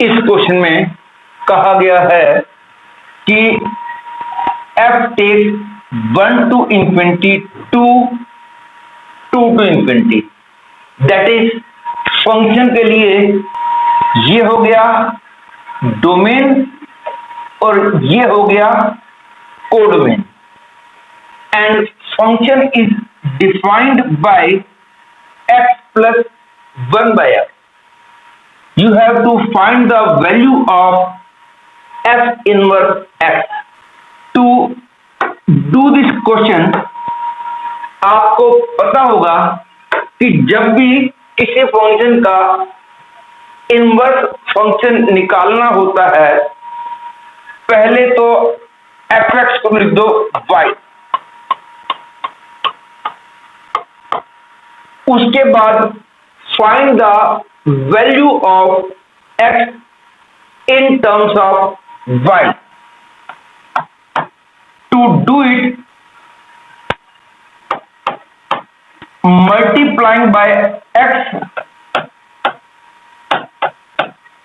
इस क्वेश्चन में कहा गया है कि f take 1 to infinity 2 to infinity, that is function के लिए ये हो गया डोमेन और ये हो गया codomain, and function is defined by x plus 1 by f. You have to find the value of f inverse x. To do this question, आपको पता होगा कि जब भी किसी फंक्शन का इनवर्स फंक्शन निकालना होता है, पहले तो fx को लिख दो y, उसके बाद find the value of x in terms of y. To do it, multiplying by x,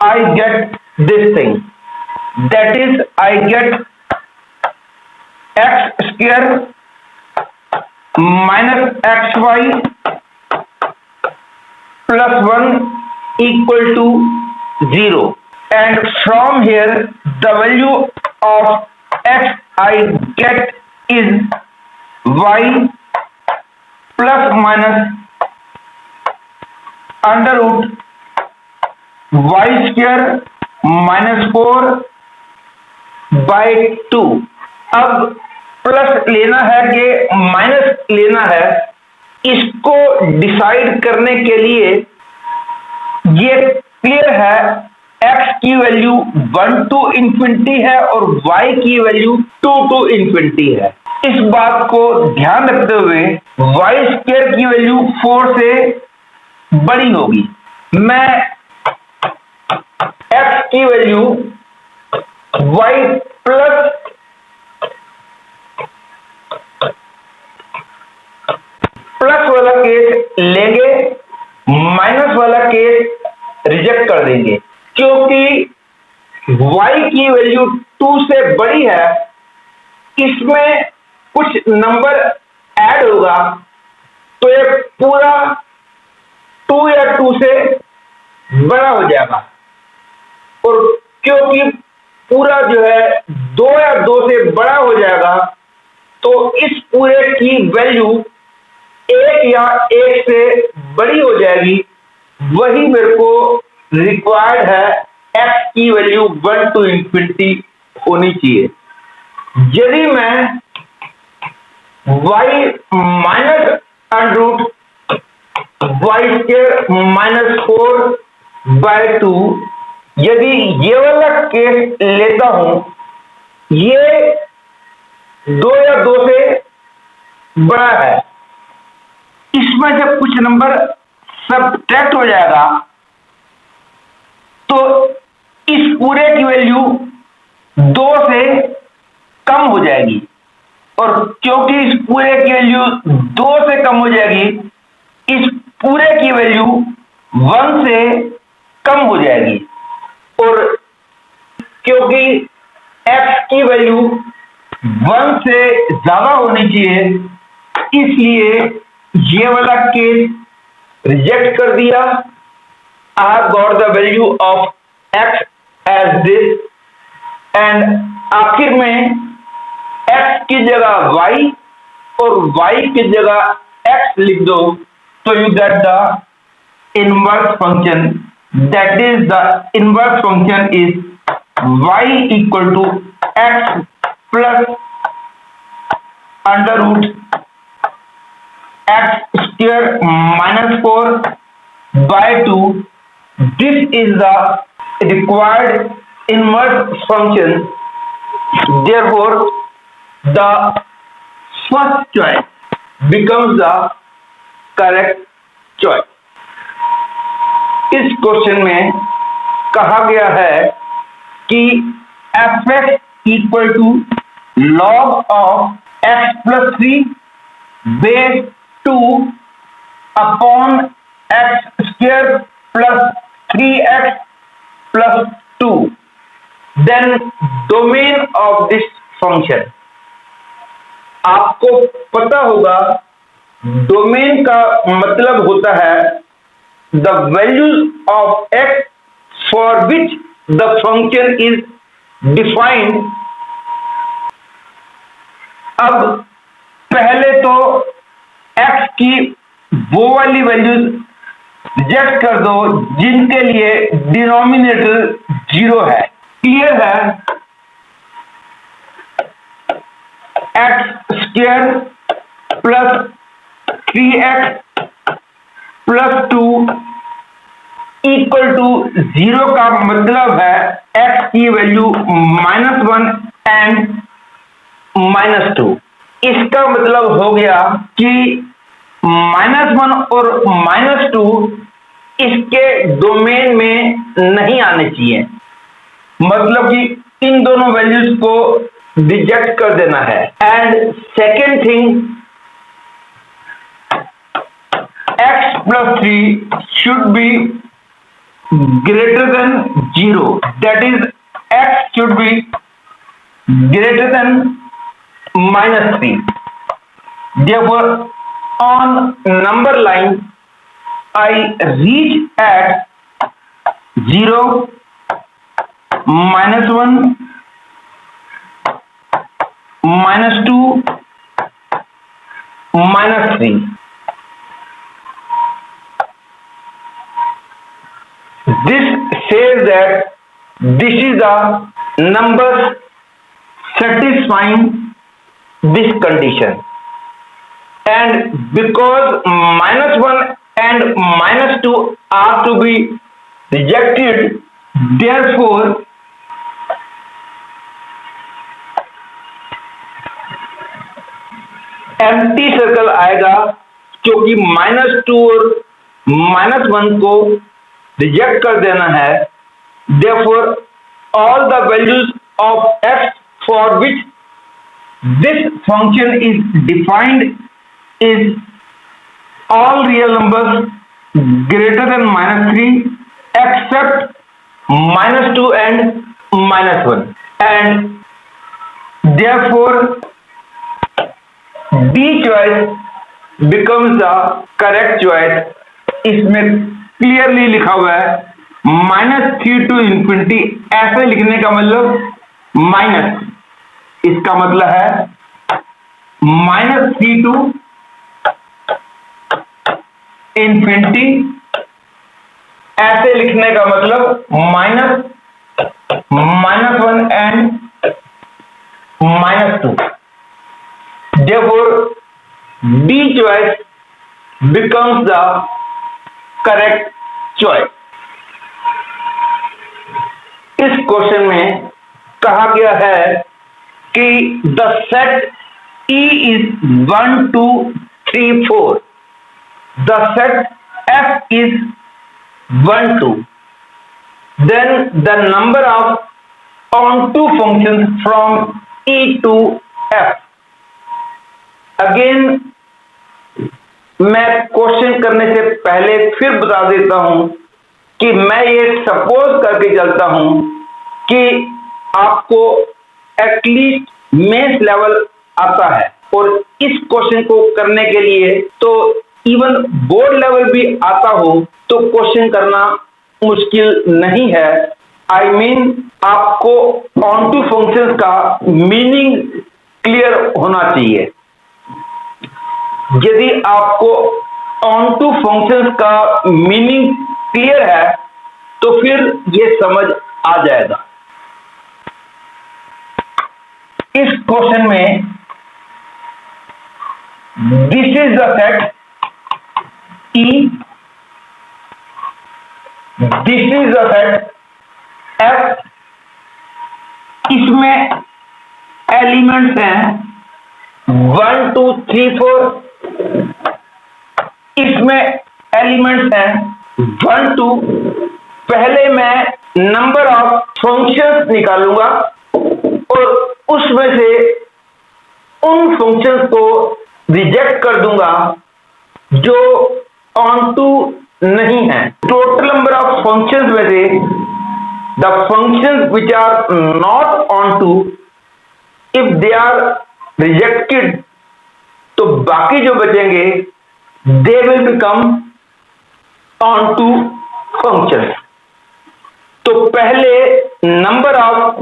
I get this thing, that is I get x square minus xy plus 1 equal to 0, and from here the value of x I get is y plus minus under root y square minus 4 by 2. अब plus लेना है कि minus लेना है, इसको decide करने के लिए ये क्लियर है x की वैल्यू 1 to infinity है और y की वैल्यू 2 to infinity है. इस बात को ध्यान रखते हुए y स्क्वायर की वैल्यू 4 से बड़ी होगी. मैं x की वैल्यू y प्लस वाला केस लेंगे, माइनस वाला केस रिजेक्ट कर देंगे. क्योंकि y की वैल्यू 2 से बड़ी है, इसमें कुछ नंबर ऐड होगा तो ये पूरा 2 या 2 से बड़ा हो जाएगा, और क्योंकि पूरा जो है 2 या 2 से बड़ा हो जाएगा तो इस पूरे की वैल्यू 1 या 1 से बड़ी हो जाएगी. वही मेरे को रिक्वायर्ड है, x की वैल्यू 1 to infinity होनी चाहिए. यदि मैं y minus under root y square minus 4 by 2, यदि ये वाला केस लेता हूं, ये 2 या 2 से बड़ा है, इसमें जब कुछ नंबर सब्ट्रैक्ट हो जाएगा तो इस पूरे की वैल्यू 2 से कम हो जाएगी, और क्योंकि इस पूरे की वैल्यू 2 से कम हो जाएगी, इस पूरे की वैल्यू 1 से कम हो जाएगी, और क्योंकि x की वैल्यू 1 से ज्यादा होनी चाहिए, इसलिए ये वाला केस रिजेक्ट कर दिया. I have got the value of x as this, and आखिर में x की जगह y और y की जगह x लिख दो तो you get the inverse function, that is the inverse function is y equal to x plus under root x square minus 4 by 2. This is the required inverse function. Therefore, the first choice becomes the correct choice. इस question में कहा गया है कि fx equal to log of x plus 3 base 2 upon x square plus 3x plus 2, then domain of this function. आपको पता होगा domain का मतलब होता है the values of x for which the function is defined. अब पहले तो x की वो वाली वैल्यूज रिजेक्ट कर दो जिनके लिए डिनोमिनेटर 0 है। क्लियर है? x square plus 3x plus 2 equal to 0 का मतलब है x की वैल्यू -1 एंड -2। इसका मतलब हो गया कि -1 और -2 इसके डोमेन में नहीं आने चाहिए, मतलब कि इन दोनों वैल्यूज को रिजेक्ट कर देना है। And second thing, x plus 3 should be greater than 0, that is x should be greater than -3. Therefore on number line I reach at 0, -1, -2, -3. This says that this is the number satisfying this condition, and because -1 and -2 are to be rejected, therefore empty circle आएगा, क्योंकि -2 और -1 को reject कर देना है। Therefore all the values of x for which this function is defined is all real numbers greater than -3 except -2 and -1, and therefore D choice becomes the correct choice. इसमें clearly लिखा हुआ है -3 to infinity, ऐसे लिखने का मतलब minus, इसका मतलब है -3 to infinity, ऐसे लिखने का मतलब -1 and -2। Therefore D choice becomes the correct choice. इस क्वेश्चन में कहा गया है कि the set E is 1 2 3 4, the set F is 1 2, then the number of onto functions from E to F. Again मैं क्वेश्चन करने से पहले फिर बता देता हूं कि मैं ये सपोज करके चलता हूं कि आपको एटलीस्ट मेंस लेवल आता है, और इस क्वेश्चन को करने के लिए तो इवन बोर्ड लेवल भी आता हो तो क्वेश्चन करना मुश्किल नहीं है। आई मीन आपको ऑनटू फंक्शंस का मीनिंग क्लियर होना चाहिए। यदि आपको ऑनटू फंक्शंस का मीनिंग क्लियर है तो फिर ये समझ आ जाएगा। इस क्वेश्चन में this is the set E, this is the set F, इसमें एलिमेंट्स हैं 1 2 3 4, इसमें एलिमेंट्स हैं 1 2। पहले मैं नंबर ऑफ फंक्शंस निकालूंगा और उसमें से उन फंक्शंस को रिजेक्ट कर दूंगा जो ऑन टू नहीं है। टोटल नंबर ऑफ फंक्शंस में से the functions which are not onto, if they are rejected, तो बाकी जो बचेंगे they will become onto functions. तो पहले नंबर ऑफ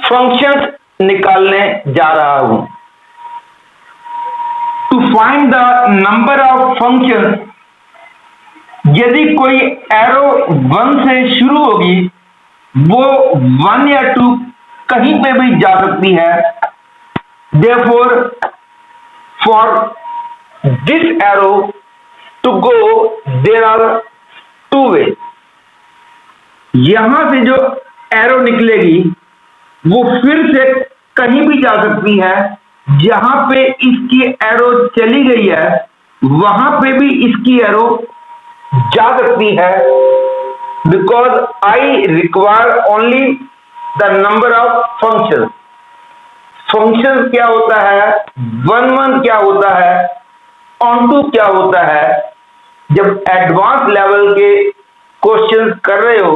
फंक्शंस निकालने जा रहा हूं. To find the number of functions, यदि कोई एरो 1 से शुरू होगी, वो 1 या 2 कहीं पे भी जा सकती है. Therefore, for this arrow to go, there are 2 ways. यहां से जो एरो निकलेगी वो फिर से कहीं भी जा सकती है. जहां पे इसकी एरो चली गई है वहां पे भी इसकी एरो जा सकती है. Because I require only the number of function. Function क्या होता है, 1 क्या होता है, ऑन टू क्या होता है. जब एडवांस लेवल के क्वेश्चन कर रहे हो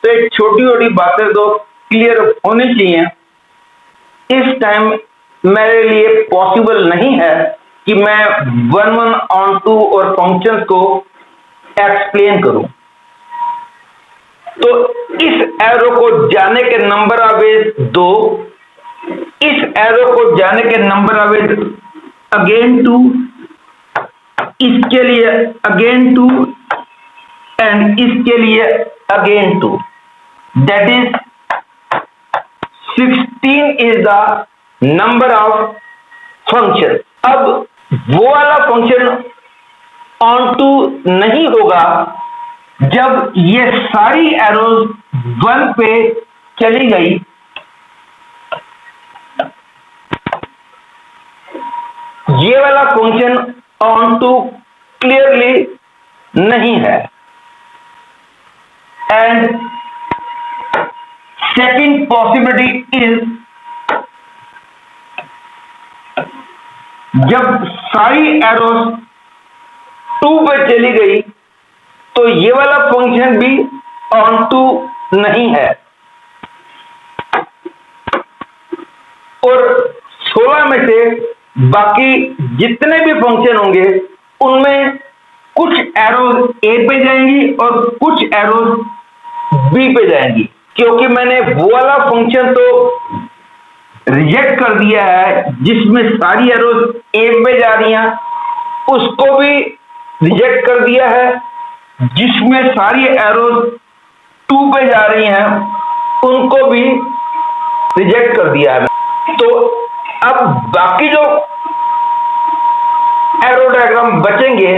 तो एक छोटी छोटी बातें तो क्लियर होनी चाहिए. इस टाइम मेरे लिए पॉसिबल नहीं है कि मैं 1 ऑन टू और फंक्शंस को एक्सप्लेन करूं. तो इस एरो को जाने के नंबर ऑफ वेज 2, इस एरो को जाने के नंबर ऑफ वेज अगेन 2, इसके लिए अगेन 2 एंड इसके लिए again 2. That is 16 is the number of function. अब वो वाला फंक्शन ऑन टू नहीं होगा जब ये सारी एरोज 1 पे चली गई. ये वाला फंक्शन ऑन टू क्लियरली नहीं है. एंड सेकेंड पॉसिबिलिटी इज, जब सारी एरोज 2 पे चली गई तो ये वाला फंक्शन भी ऑन टू नहीं है. और 16 में से बाकी जितने भी फंक्शन होंगे उनमें कुछ एरोज ए पे जाएंगी और कुछ एरोज बी पे जाएंगी. क्योंकि मैंने वो वाला फंक्शन तो रिजेक्ट कर दिया है जिसमें सारी एरोज ए पे जा रही हैं, उसको भी रिजेक्ट कर दिया है जिसमें सारी एरोज 2 पे जा रही हैं, उनको भी रिजेक्ट कर दिया है. तो अब बाकी जो एरो डायग्राम बचेंगे,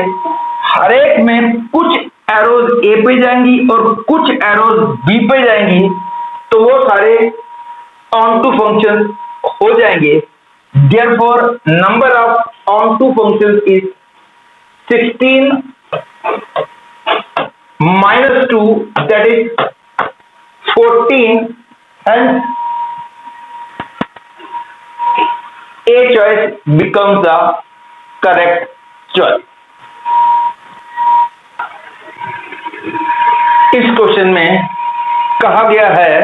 हर एक में कुछ एरोज ए पे जाएंगी और कुछ एरोज बी पे जाएंगी. तो वो सारे ऑन टू फंक्शन हो जाएंगे. Therefore number of onto function is 16 minus 2, that is 14, and A choice becomes the correct choice. इस क्वेश्चन में कहा गया है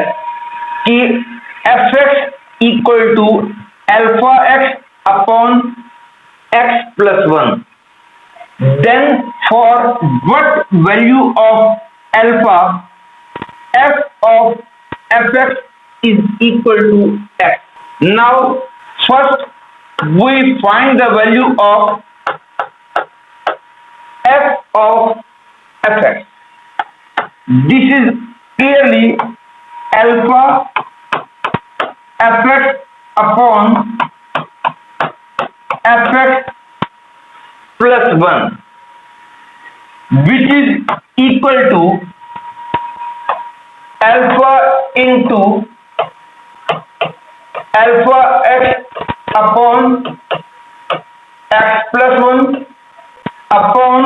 कि fx equal to alpha x upon x plus 1. Then for what value of alpha, f of fx is equal to x. Now first we find the value of f of fx. This is clearly alpha fx upon fx plus 1, which is equal to alpha into alpha x upon x plus 1 upon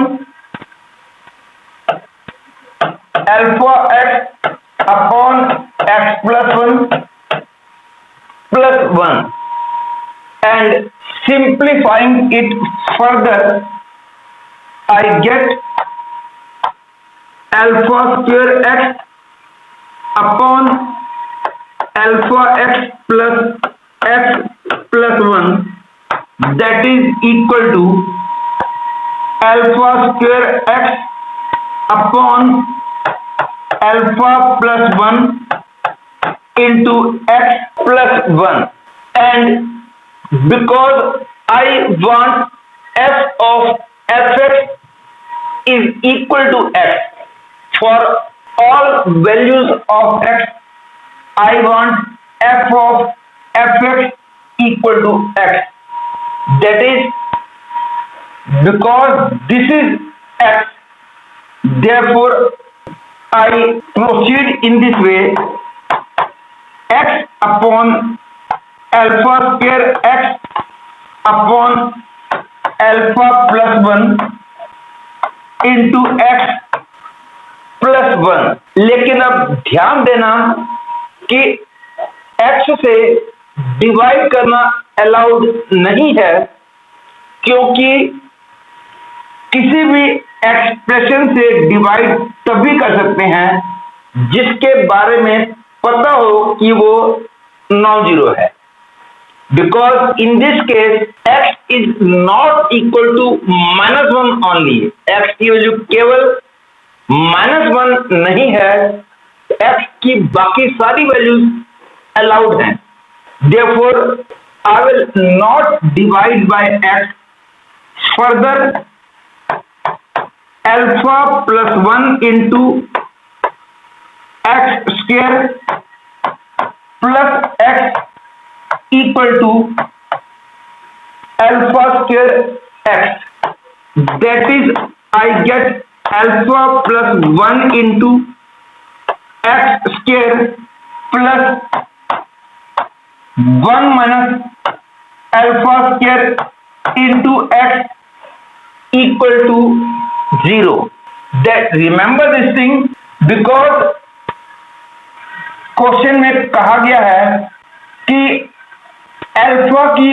alpha x upon x plus 1 and simplifying it further, I get alpha square x upon alpha x plus 1 that is equal to alpha square x upon alpha plus 1 into x plus 1, and because I want f of fx is equal to x for all values of x, I want f of fx equal to x. That is, because this is x, therefore I proceed in this way. X upon alpha square x upon alpha plus 1 into x plus 1. लेकिन अब ध्यान देना कि x से divide करना allowed नहीं है, क्योंकि किसी भी एक्सप्रेशन से डिवाइड तभी कर सकते हैं जिसके बारे में पता हो कि वो नॉन जीरो है. Because in this case x is not equal to -1 only. x की वैल्यू केवल -1 नहीं है, x की बाकी सारी वैल्यूज अलाउड हैं. Therefore I will not divide by x. Further alpha plus 1 into x square plus x equal to alpha square x. That is I get alpha plus 1 into x square plus 1 minus alpha square into x equal to 0. That remember this thing, because question में कहा गया है कि alpha की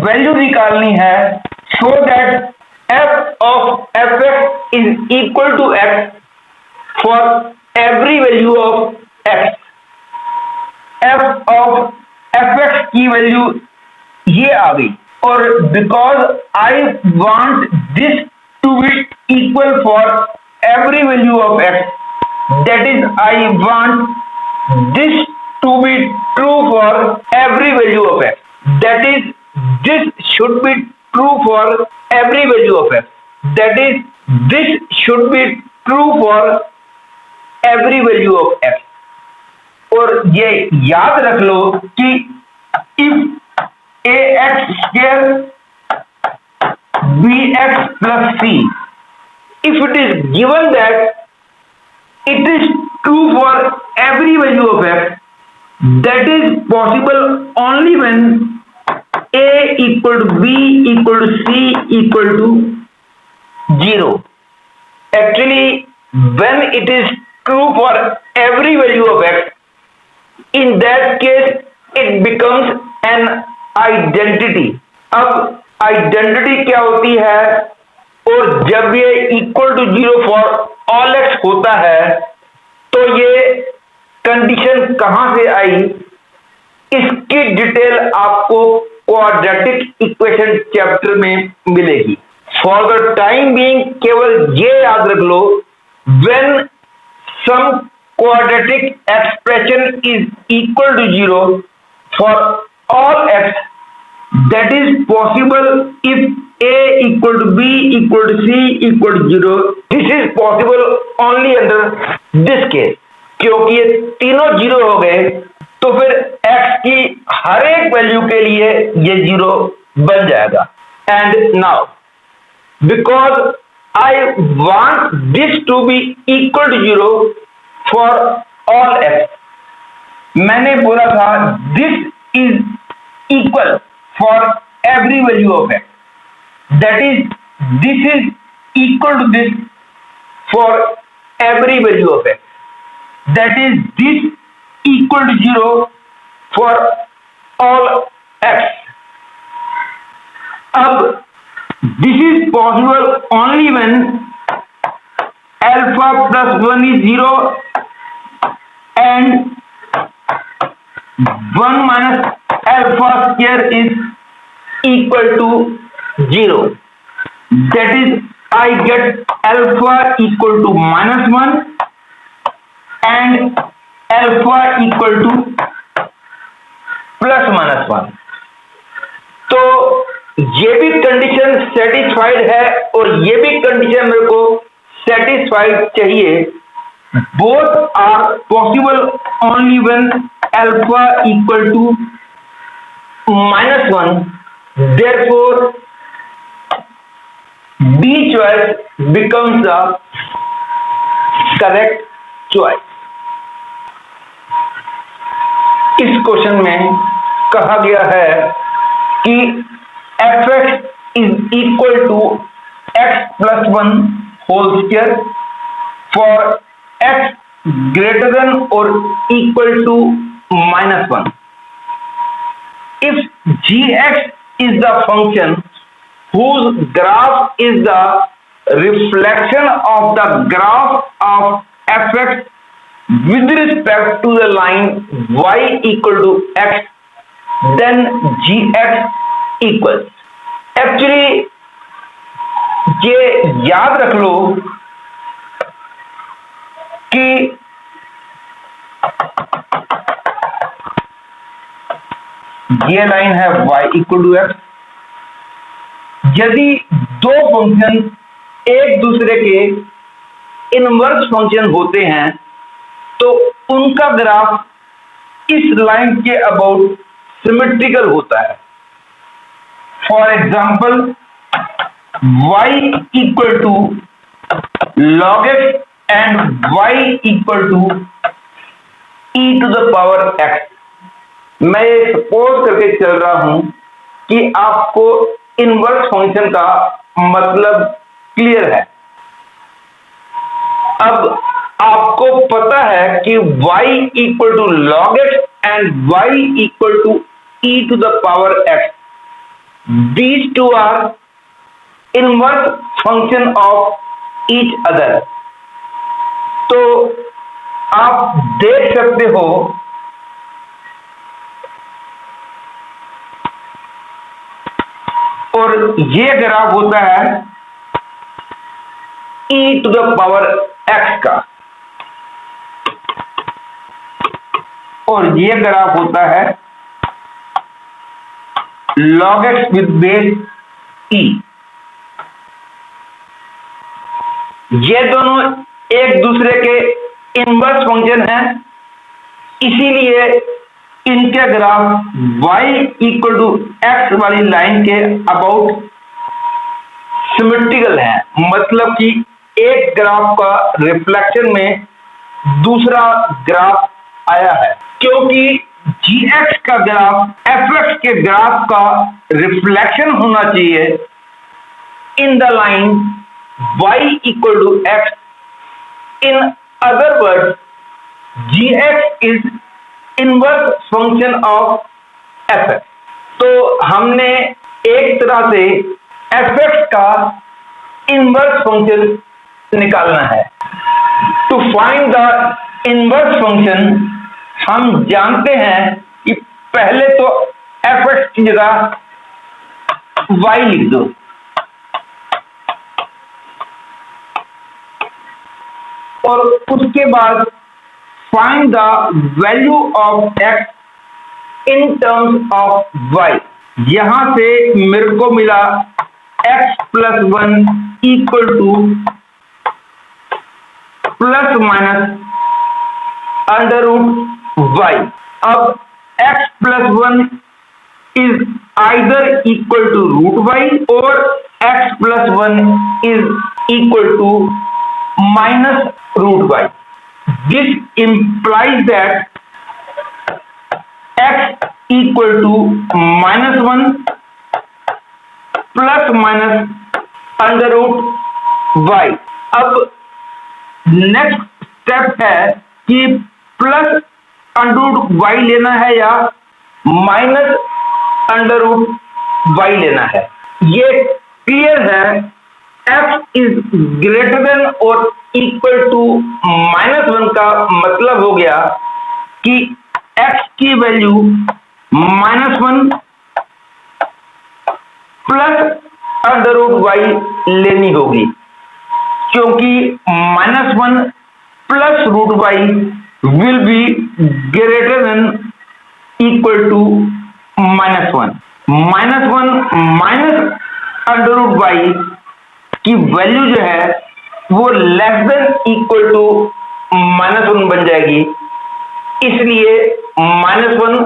value निकालनी है, so that f of fx is equal to x for every value of x. f of fx की value ये आ गई, और because I want this to be equal for every value of x, that is I want this to be true for every value of x, that is this should be true for every value of x, that is this should be true for every value of x. और ये याद रख लो कि if ax square bx plus c, if it is given that it is true for every value of x, that is possible only when a equal to b equal to c equal to 0. Actually, when it is true for every value of x, in that case it becomes an identity. अब identity क्या होती है, और जब ये equal to 0 for all x होता है तो ये कंडीशन कहां से आई, इसकी डिटेल आपको क्वाड्रेटिक इक्वेशन चैप्टर में मिलेगी. फॉर द टाइम बीइंग केवल ये याद रख लो, when some quadratic expression is equal to 0 for all x, that is possible if a equal to b equal to c equal to 0. This is possible only under this case. क्योंकि ये तीनों 0 हो गए तो फिर x की हर एक value के लिए ये 0 बन जाएगा. And now because I want this to be equal to 0 for all x, मैंने बोला था this is equal for every value of x, that is this is equal to this for every value of x, that is this equal to 0 for all x. अब this is possible only when alpha plus 1 is 0 and 1 minus alpha square is equal to 0. That is, I get alpha equal to -1 and alpha equal to +(-1). तो ये भी condition satisfied है और ये भी condition मेरे को सेटिस्फाइड चाहिए. Both are possible only when alpha equal to -1. Therefore, B choice becomes the correct choice. इस क्वेश्चन में कहा गया है कि fx is equal to x plus 1 whole square for x greater than or equal to -1. If gx is the function whose graph is the reflection of the graph of fx with respect to the line y equal to x, then gx equals. Actually, ये याद रख लो कि ये line है y equal to x. यदि दो function एक दूसरे के इनवर्स फंक्शन होते हैं तो उनका ग्राफ इस लाइन के अबाउट सिमेट्रिकल होता है. For example, y equal to log x and y equal to e to the power x. मैं ये सपोज करके चल रहा हूं कि आपको इनवर्स फंक्शन का मतलब क्लियर है. अब आपको पता है कि y equal to log x and y equal to e to the power x. These two are inverse function of each other. तो आप देख सकते हो और ये ग्राफ होता है e to the power x का और ये ग्राफ होता है log x with base e. ये दोनों एक दूसरे के इनवर्स फंक्शन हैं, इसीलिए इनके graph y equal to x वाली लाइन के अबाउट सिमेट्रिकल है. मतलब कि एक ग्राफ का रिफ्लेक्शन में दूसरा ग्राफ आया है. क्योंकि gx का ग्राफ fx के ग्राफ का रिफ्लेक्शन होना चाहिए in the line y equal to x. In other word, gx is inverse function of fx. तो हमने एक तरह से fx का इनवर्स फंक्शन निकालना है. To find the inverse function हम जानते हैं कि पहले तो fx की जगह y लिख दो और उसके बाद find the value of x in terms of y. यहां से मेरे को मिला x plus 1 equal to plus minus under root y. अब x plus 1 is either equal to root y और x plus 1 is equal to minus root y. This implies that x equal to -1 plus minus under root y. अब next step है कि plus under root y लेना है या minus under root y लेना है. ये क्लियर है. f इज ग्रेटर देन और इक्वल टू -1 का मतलब हो गया कि x की वैल्यू -1 प्लस √y लेनी होगी, क्योंकि -1 plus √y will be greater than equal to -1। -1 माइनस √y की वैल्यू जो है वो लेस देन इक्वल टू -1 बन जाएगी, इसलिए -1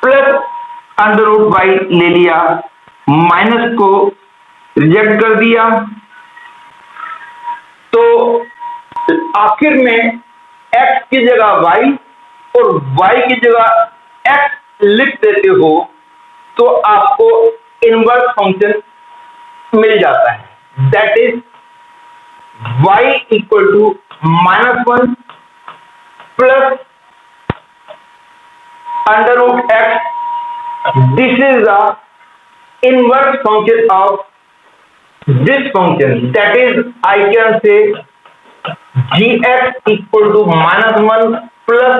प्लस √y ले लिया, माइनस को रिजेक्ट कर दिया। तो आखिर में x की जगह y और y की जगह x लिख देते हो तो आपको इनवर्स फंक्शन मिल जाता है, that is y equal to -1 plus √x। This is the inverse function of this function, that is I can say gx equal to -1 plus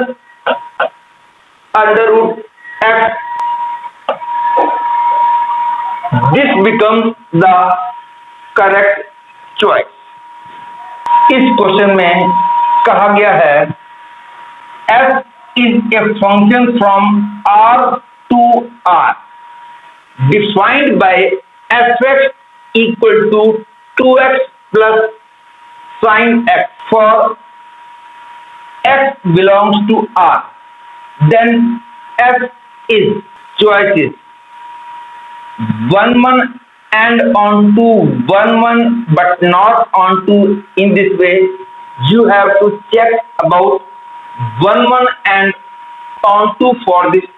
√x. This becomes the correct choice. इस question में कहा गया है f is a function from R to R defined by fx equal to 2x plus sin x for x belongs to R. Then f is choices 1 1 and onto 1 1 but not onto in this way. You have to check about 1 1 and onto for this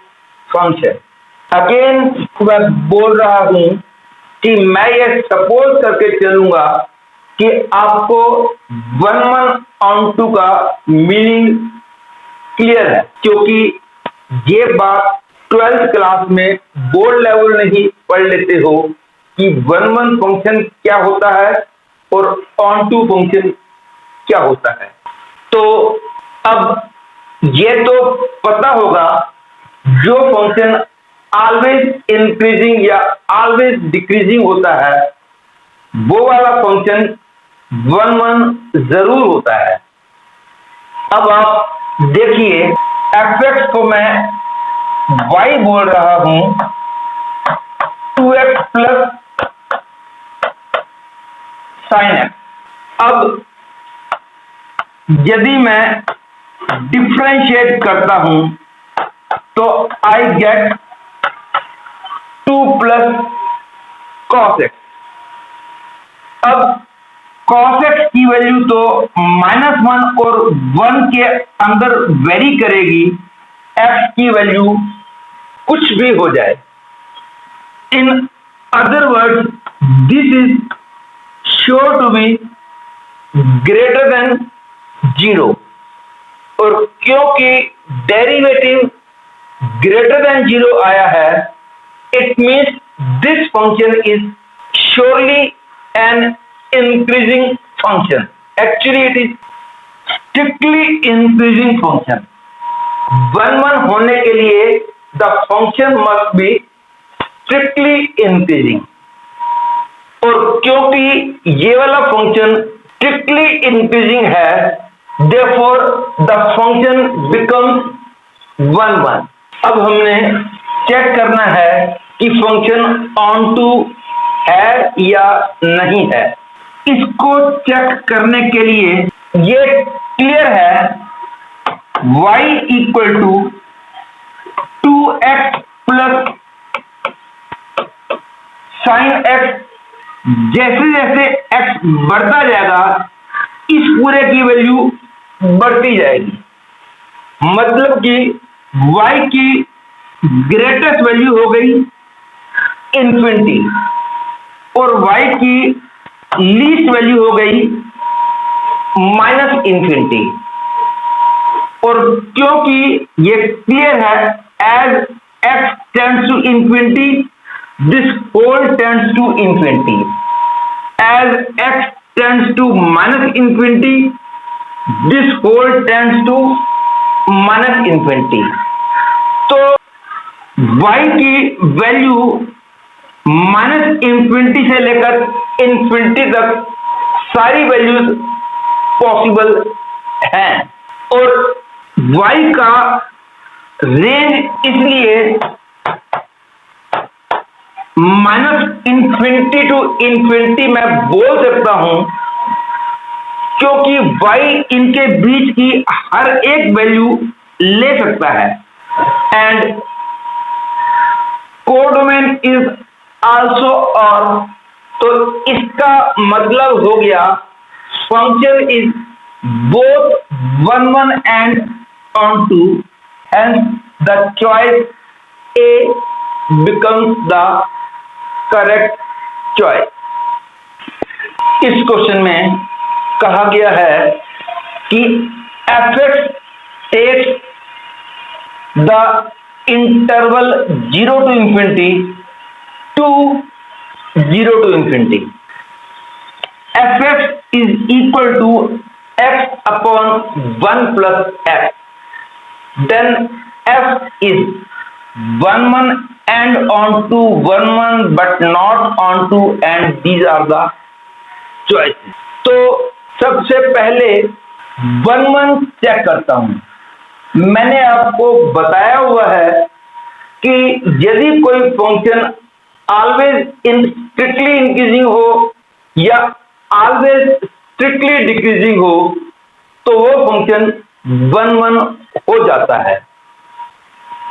function. Again मैं बोल रहा हूं कि मैं ये suppose करके चलूंगा कि आपको 1 1 onto का मीनिंग क्लियर है, क्योंकि ये बात 12th क्लास में बोर्ड लेवल में ही पढ़ लेते हो कि 1 1 फंक्शन क्या होता है और onto फंक्शन क्या होता है। तो अब ये तो पता होगा जो फंक्शन ऑलवेज इंक्रीजिंग या ऑलवेज डिक्रीजिंग होता है वो वाला फंक्शन 1 1 जरूर होता है। अब आप देखिए fx को मैं y बोल रहा हूं 2x प्लस sin x। अब यदि मैं डिफरेंशिएट करता हूं तो I get 2 plus cos x। अब cos x की वैल्यू तो -1 और 1 के अंदर वेरी करेगी, x की वैल्यू कुछ भी हो जाए। In other words this is sure to be greater than 0, और क्योंकि डेरिवेटिव ग्रेटर देन 0 आया है, it means this function is surely an increasing function. Actually it is strictly increasing function. 1 1 होने के लिए the function must be strictly increasing, और क्योंकि ये वाला फंक्शन strictly increasing है, therefore the function becomes 1 1। अब हमने चेक करना है कि फंक्शन onto है या नहीं है। इसको चेक करने के लिए ये क्लियर है y equal to 2x plus sin x। जैसे जैसे x बढ़ता जाएगा इस पूरे की वैल्यू बढ़ती जाएगी, मतलब कि y की ग्रेटेस्ट वैल्यू हो गई इन्फिनिटी और y की लीस्ट वैल्यू हो गई -इन्फिनिटी। और क्योंकि ये क्लियर है as x tends to infinity this whole tends to infinity, as x tends to -infinity this whole tends to minus infinity. तो y की वैल्यू माइनस इन्फिनिटी से लेकर इन्फिनिटी तक सारी वैल्यूज पॉसिबल हैं, और y का रेंज इसलिए माइनस इन्फिनिटी टू इन्फिनिटी मैं बोल सकता हूं क्योंकि y इनके बीच की हर एक वैल्यू ले सकता है, एंड कोडोमेन इज आल्सो और, तो इसका मतलब हो गया function is both 1 1 and on 2, hence the choice A becomes the correct choice। इस क्वेश्चन में कहा गया है कि f(x) takes the interval 0 to infinity to 0 to infinity। f(x) is equal to x upon 1 plus x, then f is 1 1 and on to 1 1 but not on to, and these are the choices। तो सबसे पहले 1 1 check करता हूं। मैंने आपको बताया हुआ है कि यदि कोई function always in strictly increasing हो या ऑलवेज स्ट्रिक्टली डिक्रीजिंग हो तो वो फंक्शन 1 1 हो जाता है।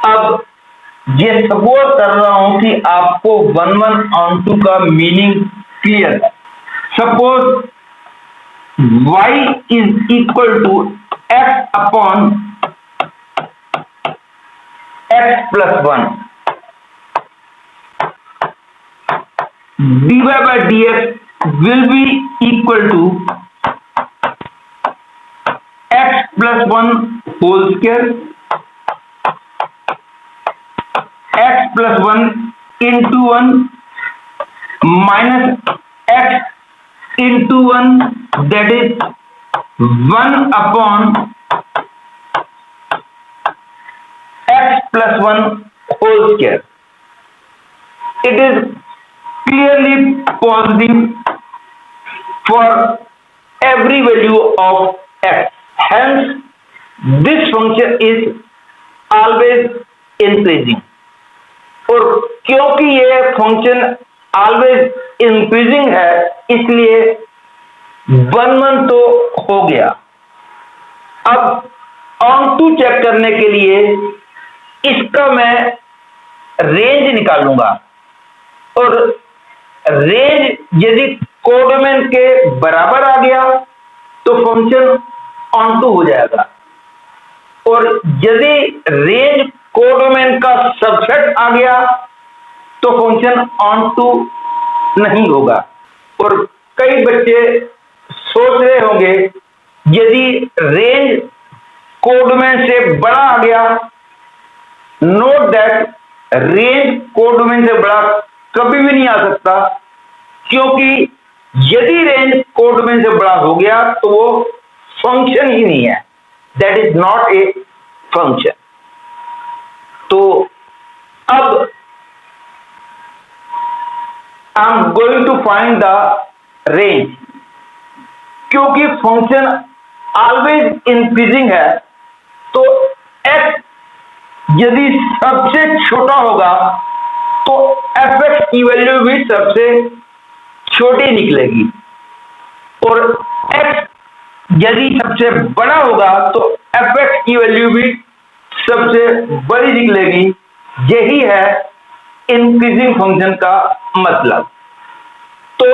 अब ये सपोज कर रहा हूं कि आपको 1 1 on 2 का मीनिंग क्लियर है। Suppose y is equal to x upon x plus 1, dy by dx will be equal to x plus 1 whole square, x plus 1 into 1 minus x into 1, that is 1 upon x plus 1 whole square। It is clearly positive for every value of x, hence this function is always increasing। और क्योंकि ये function always increasing है इसलिए 1 1 तो हो गया। अब on to check करने के लिए इसका मैं रेंज निकालूंगा, और रेंज यदि कोडोमेन के बराबर आ गया तो फंक्शन ऑन टू हो जाएगा, और यदि रेंज कोडोमेन का सबसेट आ गया तो फंक्शन ऑन टू नहीं होगा। और कई बच्चे सोच रहे होंगे यदि रेंज कोडोमेन से बड़ा आ गया, नोट दैट रेंज कोडोमेन से बड़ा कभी भी नहीं आ सकता, क्योंकि यदि रेंज कोडोमेन से बड़ा हो गया तो वो फंक्शन ही नहीं है, that is not a function. तो अब I am going to find the range. क्योंकि फंक्शन ऑलवेज इंक्रीजिंग है तो x यदि सबसे छोटा होगा तो f(x) की वैल्यू भी सबसे छोटी निकलेगी, और x यदि सबसे बड़ा होगा तो f(x) की वैल्यू भी सबसे बड़ी निकलेगी। यही है इंक्रीजिंग फंक्शन का मतलब। तो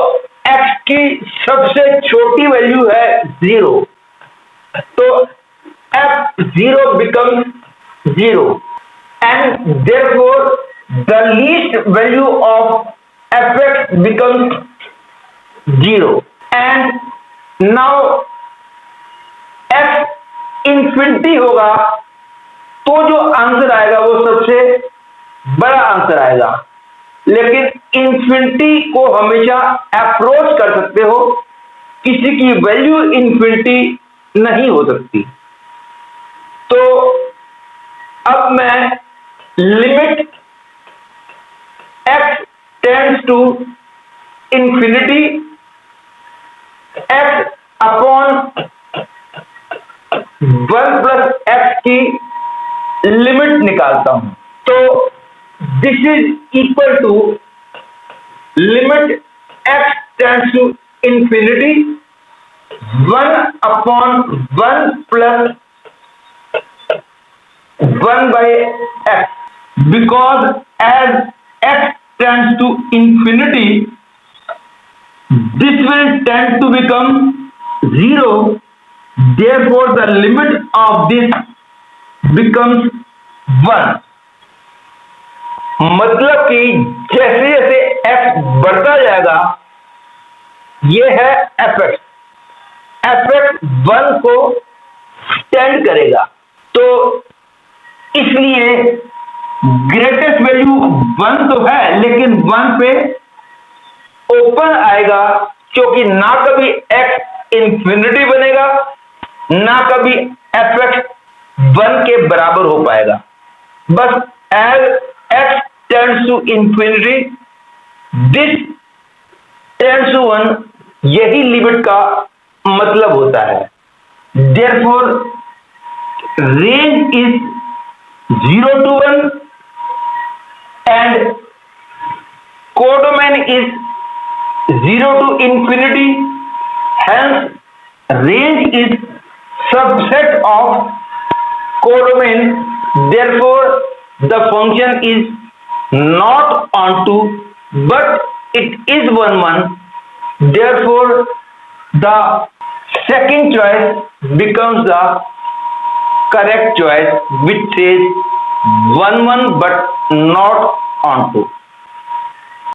x की सबसे छोटी वैल्यू है 0, तो f0 becomes 0, and therefore the least value of f(x) becomes 0, and now f infinity होगा तो जो आंसर आएगा वो सबसे बड़ा आंसर आएगा। लेकिन इंफिनिटी को हमेशा अप्रोच कर सकते हो, किसी की वैल्यू इंफिनिटी नहीं हो सकती। तो अब मैं limit x tends to infinity x upon 1 plus x की लिमिट निकालता हूं। तो this is equal to limit x tends to infinity 1 upon 1 plus 1 by x, because as x tends to infinity, this will tend to become 0, therefore the limit of this becomes 1। मतलब कि जैसे जैसे x बढ़ता जाएगा, ये है fx 1 को tend करेगा। तो इसलिए ग्रेटेस्ट वैल्यू 1 तो है, लेकिन 1 पे ओपन आएगा, क्योंकि ना कभी x इंफिनिटी बनेगा, ना कभी fx 1 के बराबर हो पाएगा। बस as x tends to infinity, this tends to 1, यही लिमिट का मतलब होता है। Therefore range is 0 to 1 and codomain is 0 to infinity, hence range is subset of codomain, therefore the function is not onto but it is 1 therefore the second choice becomes the correct choice, which says 1 but not onto।